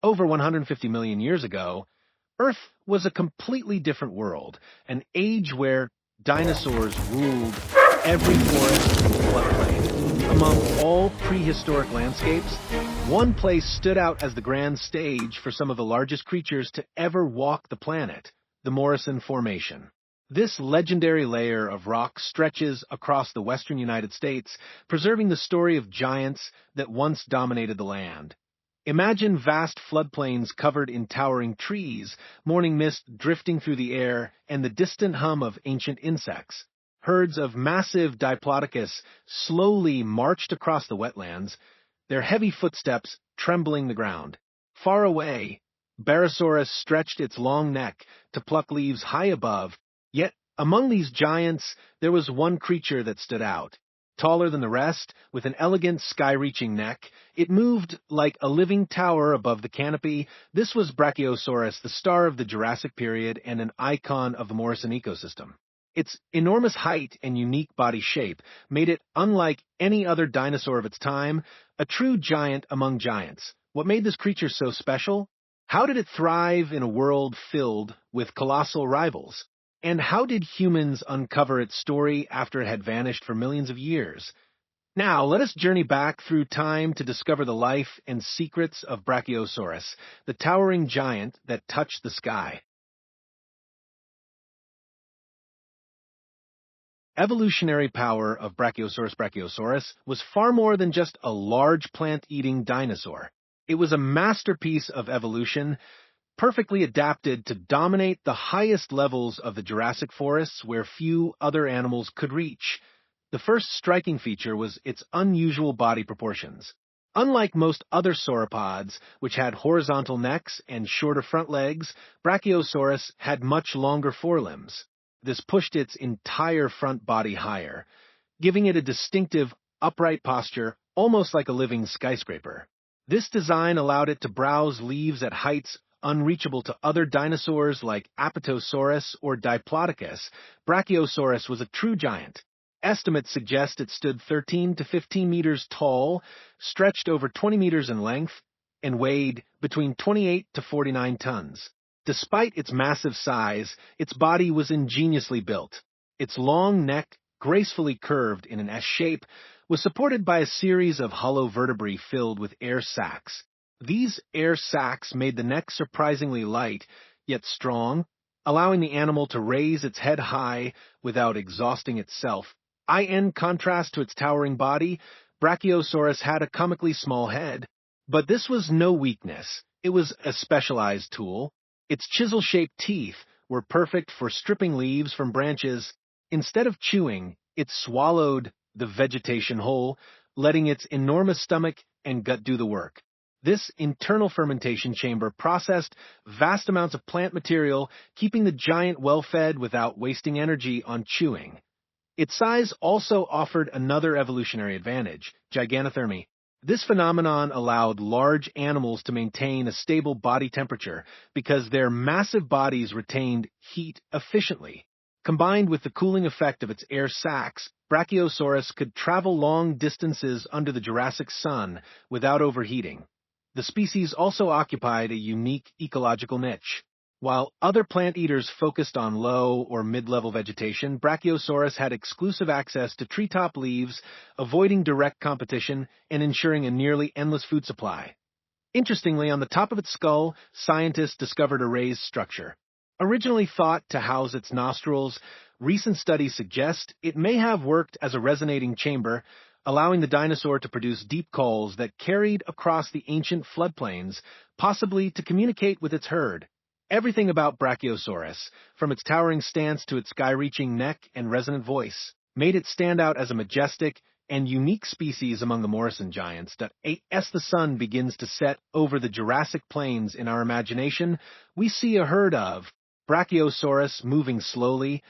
Over 150 million years ago, Earth was a completely different world, an age where dinosaurs ruled every forest and floodplain. Among all prehistoric landscapes, one place stood out as the grand stage for some of the largest creatures to ever walk the planet, the Morrison Formation. This legendary layer of rock stretches across the western United States, preserving the story of giants that once dominated the land. Imagine vast floodplains covered in towering trees, morning mist drifting through the air, and the distant hum of ancient insects. Herds of massive Diplodocus slowly marched across the wetlands, their heavy footsteps trembling the ground. Far away, Brachiosaurus stretched its long neck to pluck leaves high above, yet among these giants there was one creature that stood out. Taller than the rest, with an elegant sky-reaching neck, it moved like a living tower above the canopy. This was Brachiosaurus, the star of the Jurassic period and an icon of the Morrison ecosystem. Its enormous height and unique body shape made it unlike any other dinosaur of its time, a true giant among giants. What made this creature so special? How did it thrive in a world filled with colossal rivals? And how did humans uncover its story after it had vanished for millions of years? Now, let us journey back through time to discover the life and secrets of Brachiosaurus, the towering giant that touched the sky. Evolutionary power of Brachiosaurus was far more than just a large plant-eating dinosaur. It was a masterpiece of evolution, perfectly adapted to dominate the highest levels of the Jurassic forests where few other animals could reach. The first striking feature was its unusual body proportions. Unlike most other sauropods, which had horizontal necks and shorter front legs, Brachiosaurus had much longer forelimbs. This pushed its entire front body higher, giving it a distinctive, upright posture, almost like a living skyscraper. This design allowed it to browse leaves at heights unreachable to other dinosaurs like Apatosaurus or Diplodocus. Brachiosaurus was a true giant. Estimates suggest it stood 13 to 15 meters tall, stretched over 20 meters in length, and weighed between 28 to 49 tons. Despite its massive size, its body was ingeniously built. Its long neck, gracefully curved in an S shape, was supported by a series of hollow vertebrae filled with air sacs. These air sacs made the neck surprisingly light, yet strong, allowing the animal to raise its head high without exhausting itself. In contrast to its towering body, Brachiosaurus had a comically small head. But this was no weakness. It was a specialized tool. Its chisel-shaped teeth were perfect for stripping leaves from branches. Instead of chewing, it swallowed the vegetation whole, letting its enormous stomach and gut do the work. This internal fermentation chamber processed vast amounts of plant material, keeping the giant well-fed without wasting energy on chewing. Its size also offered another evolutionary advantage, gigantothermy. This phenomenon allowed large animals to maintain a stable body temperature because their massive bodies retained heat efficiently. Combined with the cooling effect of its air sacs, Brachiosaurus could travel long distances under the Jurassic sun without overheating. The species also occupied a unique ecological niche. While other plant eaters focused on low or mid-level vegetation, Brachiosaurus had exclusive access to treetop leaves, avoiding direct competition and ensuring a nearly endless food supply. Interestingly, on the top of its skull, scientists discovered a raised structure. Originally thought to house its nostrils, recent studies suggest it may have worked as a resonating chamber, allowing the dinosaur to produce deep calls that carried across the ancient floodplains, possibly to communicate with its herd. Everything about Brachiosaurus, from its towering stance to its sky-reaching neck and resonant voice, made it stand out as a majestic and unique species among the Morrison giants that, as the sun begins to set over the Jurassic plains in our imagination, we see a herd of Brachiosaurus moving slowly,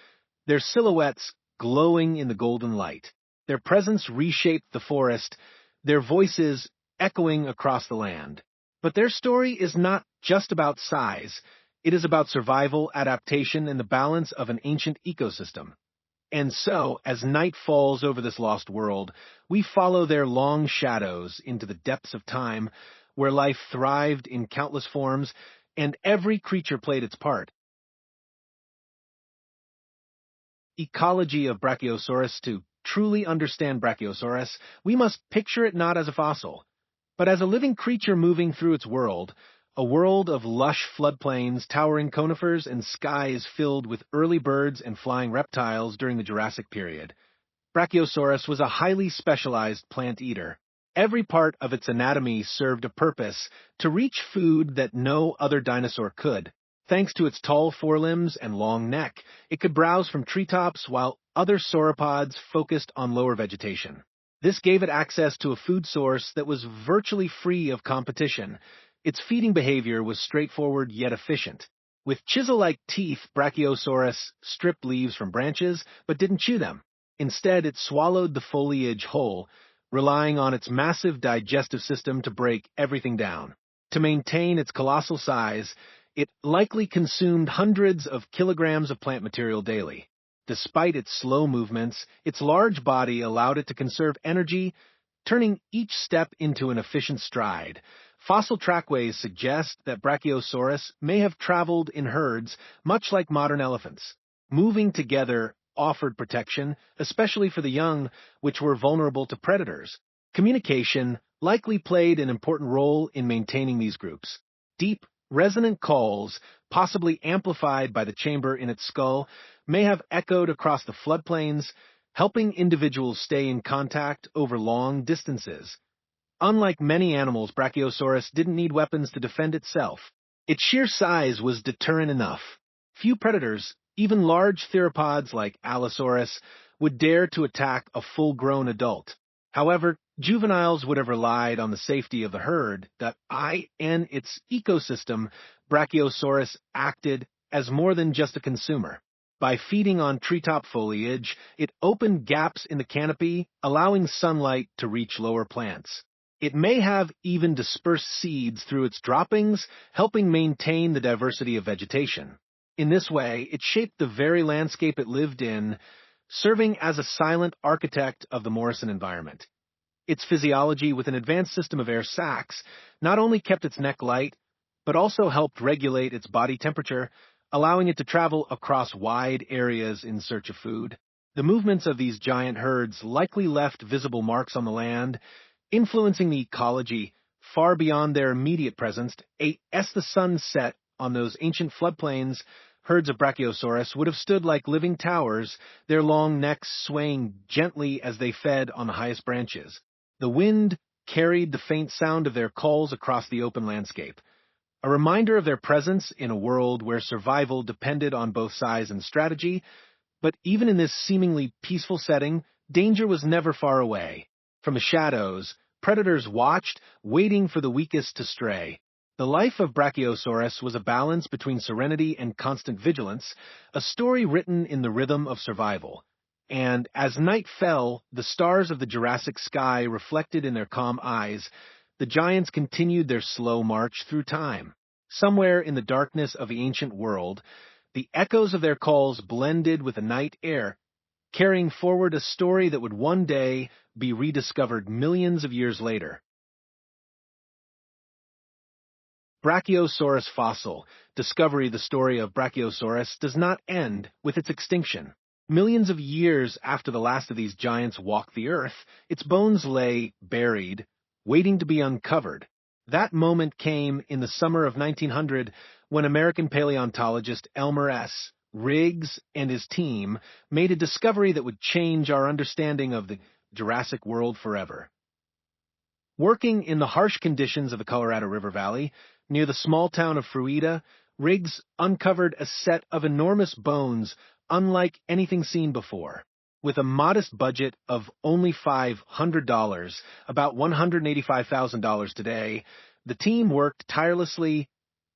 their silhouettes glowing in the golden light. Their presence reshaped the forest, their voices echoing across the land. But their story is not just about size. It is about survival, adaptation, and the balance of an ancient ecosystem. And so, as night falls over this lost world, we follow their long shadows into the depths of time, where life thrived in countless forms, and every creature played its part. Ecology of Brachiosaurus. To truly understand Brachiosaurus, we must picture it not as a fossil, but as a living creature moving through its world, a world of lush floodplains, towering conifers, and skies filled with early birds and flying reptiles during the Jurassic period. Brachiosaurus was a highly specialized plant eater. Every part of its anatomy served a purpose to reach food that no other dinosaur could. Thanks to its tall forelimbs and long neck, it could browse from treetops while other sauropods focused on lower vegetation. This gave it access to a food source that was virtually free of competition. Its feeding behavior was straightforward yet efficient. With chisel-like teeth, Brachiosaurus stripped leaves from branches but didn't chew them. Instead, it swallowed the foliage whole, relying on its massive digestive system to break everything down. To maintain its colossal size, it likely consumed hundreds of kilograms of plant material daily. Despite its slow movements, its large body allowed it to conserve energy, turning each step into an efficient stride. Fossil trackways suggest that Brachiosaurus may have traveled in herds, much like modern elephants. Moving together offered protection, especially for the young, which were vulnerable to predators. Communication likely played an important role in maintaining these groups. Deep, resonant calls, possibly amplified by the chamber in its skull, may have echoed across the floodplains, helping individuals stay in contact over long distances. Unlike many animals, Brachiosaurus didn't need weapons to defend itself. Its sheer size was deterrent enough. Few predators, even large theropods like Allosaurus, would dare to attack a full-grown adult. However, juveniles would have relied on the safety of the herd. In its ecosystem, Brachiosaurus acted as more than just a consumer. By feeding on treetop foliage, it opened gaps in the canopy, allowing sunlight to reach lower plants. It may have even dispersed seeds through its droppings, helping maintain the diversity of vegetation. In this way, it shaped the very landscape it lived in, serving as a silent architect of the Morrison environment. Its physiology, with an advanced system of air sacs, not only kept its neck light, but also helped regulate its body temperature, allowing it to travel across wide areas in search of food. The movements of these giant herds likely left visible marks on the land, influencing the ecology far beyond their immediate presence. As the sun set on those ancient floodplains, herds of Brachiosaurus would have stood like living towers, their long necks swaying gently as they fed on the highest branches. The wind carried the faint sound of their calls across the open landscape, a reminder of their presence in a world where survival depended on both size and strategy. But even in this seemingly peaceful setting, danger was never far away. From the shadows, predators watched, waiting for the weakest to stray. The life of Brachiosaurus was a balance between serenity and constant vigilance, a story written in the rhythm of survival. And as night fell, the stars of the Jurassic sky reflected in their calm eyes, the giants continued their slow march through time. Somewhere in the darkness of the ancient world, the echoes of their calls blended with the night air, carrying forward a story that would one day be rediscovered millions of years later. Brachiosaurus fossil. Discovery. The story of Brachiosaurus does not end with its extinction. Millions of years after the last of these giants walked the earth, its bones lay buried, waiting to be uncovered. That moment came in the summer of 1900 when American paleontologist Elmer S. Riggs and his team made a discovery that would change our understanding of the Jurassic world forever. Working in the harsh conditions of the Colorado River Valley, near the small town of Fruita, Riggs uncovered a set of enormous bones unlike anything seen before. With a modest budget of only $500, about $185,000 today, the team worked tirelessly,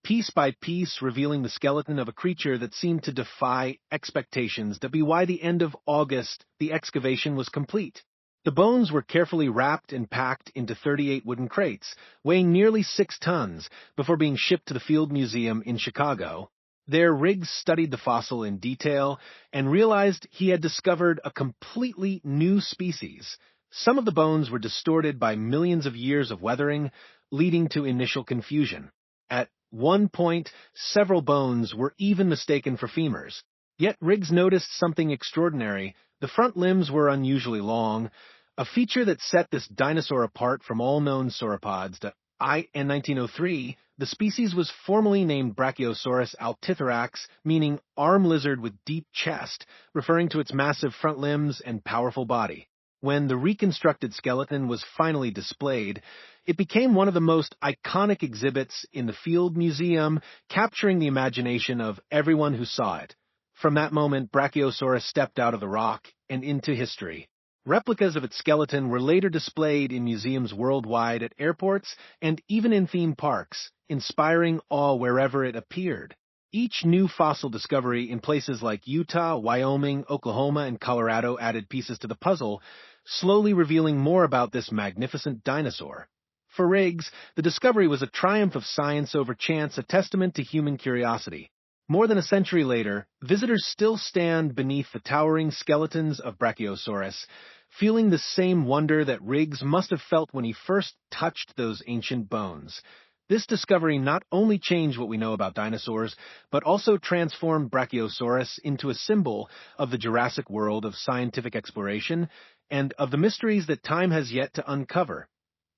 piece by piece, revealing the skeleton of a creature that seemed to defy expectations. By the end of August, the excavation was complete. The bones were carefully wrapped and packed into 38 wooden crates, weighing nearly 6 tons, before being shipped to the Field Museum in Chicago. There, Riggs studied the fossil in detail and realized he had discovered a completely new species. Some of the bones were distorted by millions of years of weathering, leading to initial confusion. At one point, several bones were even mistaken for femurs. Yet Riggs noticed something extraordinary. The front limbs were unusually long, a feature that set this dinosaur apart from all known sauropods. In 1903, the species was formally named Brachiosaurus altithorax, meaning arm lizard with deep chest, referring to its massive front limbs and powerful body. When the reconstructed skeleton was finally displayed, it became one of the most iconic exhibits in the Field Museum, capturing the imagination of everyone who saw it. From that moment, Brachiosaurus stepped out of the rock and into history. Replicas of its skeleton were later displayed in museums worldwide, at airports, and even in theme parks, inspiring awe wherever it appeared. Each new fossil discovery in places like Utah, Wyoming, Oklahoma, and Colorado added pieces to the puzzle, slowly revealing more about this magnificent dinosaur. For Riggs, the discovery was a triumph of science over chance, a testament to human curiosity. More than a century later, visitors still stand beneath the towering skeletons of Brachiosaurus, feeling the same wonder that Riggs must have felt when he first touched those ancient bones. This discovery not only changed what we know about dinosaurs, but also transformed Brachiosaurus into a symbol of the Jurassic world of scientific exploration and of the mysteries that time has yet to uncover.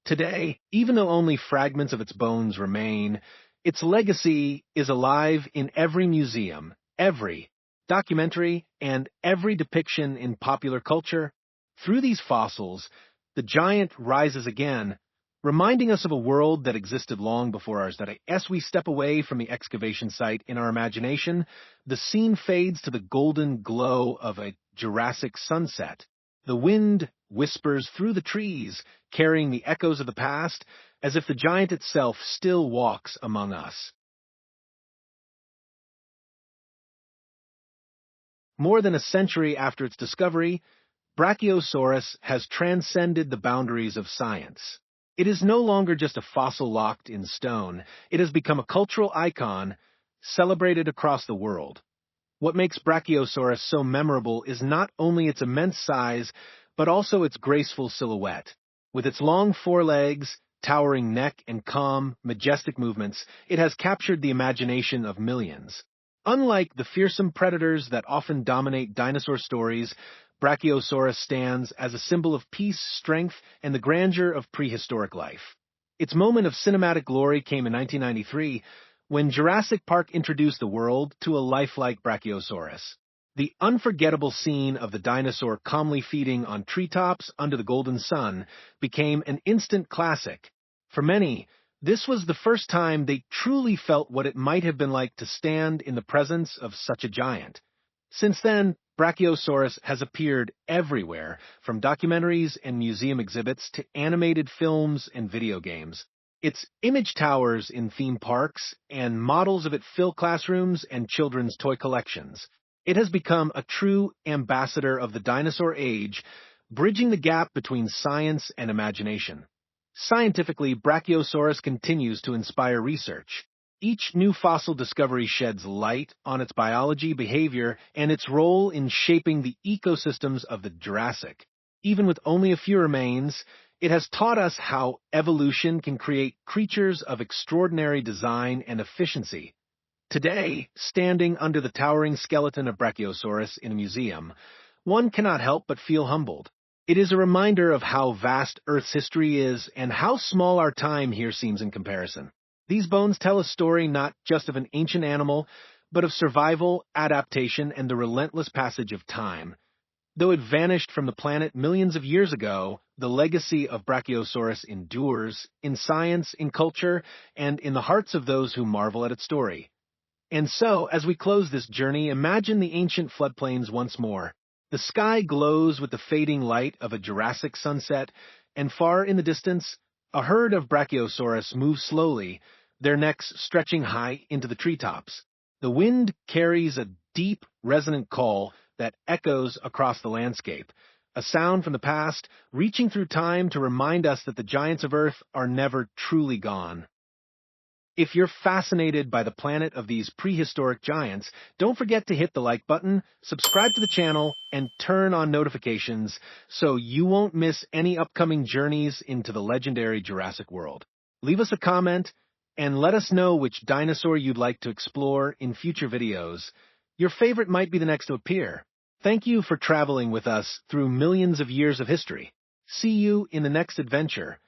Today, even though only fragments of its bones remain, its legacy is alive in every museum, every documentary, and every depiction in popular culture. Through these fossils, the giant rises again, reminding us of a world that existed long before ours. That as we step away from the excavation site in our imagination, the scene fades to the golden glow of a Jurassic sunset. The wind whispers through the trees, carrying the echoes of the past, as if the giant itself still walks among us. More than a century after its discovery, Brachiosaurus has transcended the boundaries of science. It is no longer just a fossil locked in stone. It has become a cultural icon, celebrated across the world. What makes Brachiosaurus so memorable is not only its immense size, but also its graceful silhouette. With its long forelegs, towering neck, and calm, majestic movements, it has captured the imagination of millions. Unlike the fearsome predators that often dominate dinosaur stories, Brachiosaurus stands as a symbol of peace, strength, and the grandeur of prehistoric life. Its moment of cinematic glory came in 1993, when Jurassic Park introduced the world to a lifelike Brachiosaurus. The unforgettable scene of the dinosaur calmly feeding on treetops under the golden sun became an instant classic. For many, this was the first time they truly felt what it might have been like to stand in the presence of such a giant. Since then, Brachiosaurus has appeared everywhere, from documentaries and museum exhibits to animated films and video games. Its image towers in theme parks, and models of it fill classrooms and children's toy collections. It has become a true ambassador of the dinosaur age, bridging the gap between science and imagination. Scientifically, Brachiosaurus continues to inspire research. Each new fossil discovery sheds light on its biology, behavior, and its role in shaping the ecosystems of the Jurassic. Even with only a few remains, it has taught us how evolution can create creatures of extraordinary design and efficiency. Today, standing under the towering skeleton of Brachiosaurus in a museum, one cannot help but feel humbled. It is a reminder of how vast Earth's history is and how small our time here seems in comparison. These bones tell a story not just of an ancient animal, but of survival, adaptation, and the relentless passage of time. Though it vanished from the planet millions of years ago, the legacy of Brachiosaurus endures in science, in culture, and in the hearts of those who marvel at its story. And so, as we close this journey, imagine the ancient floodplains once more. The sky glows with the fading light of a Jurassic sunset, and far in the distance, a herd of Brachiosaurus moves slowly, their necks stretching high into the treetops. The wind carries a deep, resonant call that echoes across the landscape, a sound from the past, reaching through time to remind us that the giants of Earth are never truly gone. If you're fascinated by the planet of these prehistoric giants, don't forget to hit the like button, subscribe to the channel, and turn on notifications so you won't miss any upcoming journeys into the legendary Jurassic world. Leave us a comment and let us know which dinosaur you'd like to explore in future videos. Your favorite might be the next to appear. Thank you for traveling with us through millions of years of history. See you in the next adventure,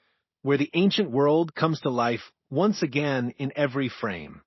where the ancient world comes to life once again in every frame.